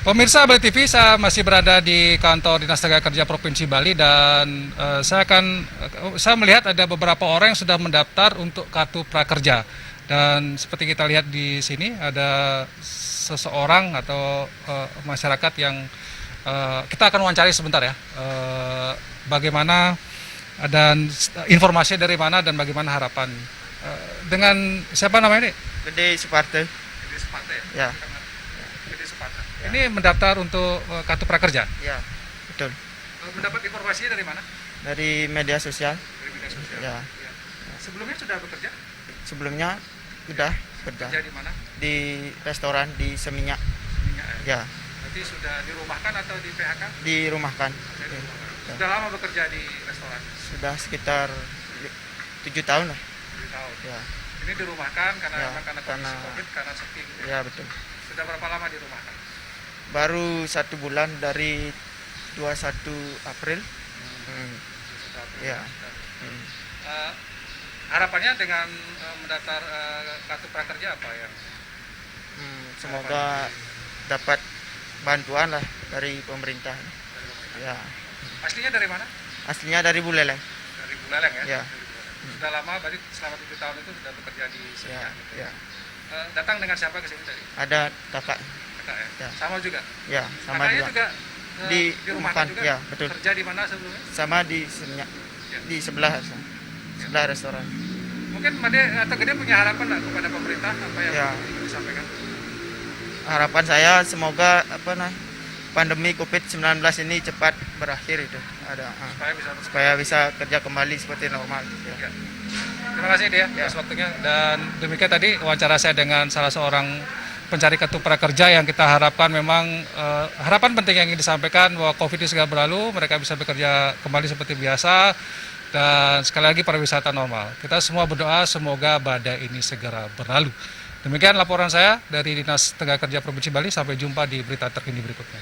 Pemirsa Bali TV, saya masih berada di kantor Dinas Tenaga Kerja Provinsi Bali dan saya melihat ada beberapa orang yang sudah mendaftar untuk kartu prakerja. Dan seperti kita lihat di sini ada seseorang atau masyarakat yang kita akan wawancari sebentar ya. Bagaimana dan informasi dari mana dan bagaimana harapan. Dengan siapa namanya ini? Gede Suparte. Gede Suparte Ya. Gede Suparte. Ini mendaftar untuk kartu prakerja. Ya, betul. Mendapat informasinya dari mana? Dari media sosial. Dari media sosial. Ya. Ya. Sebelumnya sudah bekerja? Sebelumnya sudah kerja Kerja di mana? di restoran di Seminyak. Minyak. Ya, Berarti sudah dirumahkan atau di PHK? dirumahkan. Ya. Sudah lama bekerja di restoran? Sudah sekitar 7 tahun lah. 7 tahun. Ya, Ini dirumahkan karena Ya, karena kondisi karena- COVID, karena sepi. Gitu. ya betul. Sudah berapa lama dirumahkan? Baru 1 bulan dari 21 April. Sudah. Ya. Eh, harapannya dengan mendaftar kartu prakerja apa yang? Semoga dapat bantuan lah dari pemerintah. Ya, Aslinya dari mana? aslinya dari Buleleng. Dari Buleleng ya? Ya. Dari Buleleng. Sudah lama, berarti selama 7 tahun itu sudah bekerja di sini. Ya, ya. Datang dengan siapa ke sini tadi? Ada kakak. Kakak ya? Ya. Sama juga? Ya, sama Kakaknya juga. juga Di dirumahkan rumahkan, juga? ya, betul. Kerja di mana sebelumnya? Sama di Seminyak. Ya. Di sebelah restoran. Mungkin Made atau Gede punya harapan nggak kepada pemerintah apa yang Ya. ingin disampaikan? Harapan saya semoga pandemi COVID-19 ini cepat berakhir itu. Supaya bisa kerja kembali seperti normal. Ya. Terima kasih dia atas waktunya, dan demikian tadi wawancara saya dengan salah seorang pencari kartu prakerja yang kita harapkan memang harapan penting yang ingin disampaikan bahwa COVID ini segera berlalu, mereka bisa bekerja kembali seperti biasa dan sekali lagi pariwisata normal. Kita semua berdoa semoga badai ini segera berlalu. Demikian laporan saya dari Dinas Tenaga Kerja Provinsi Bali, sampai jumpa di berita terkini berikutnya.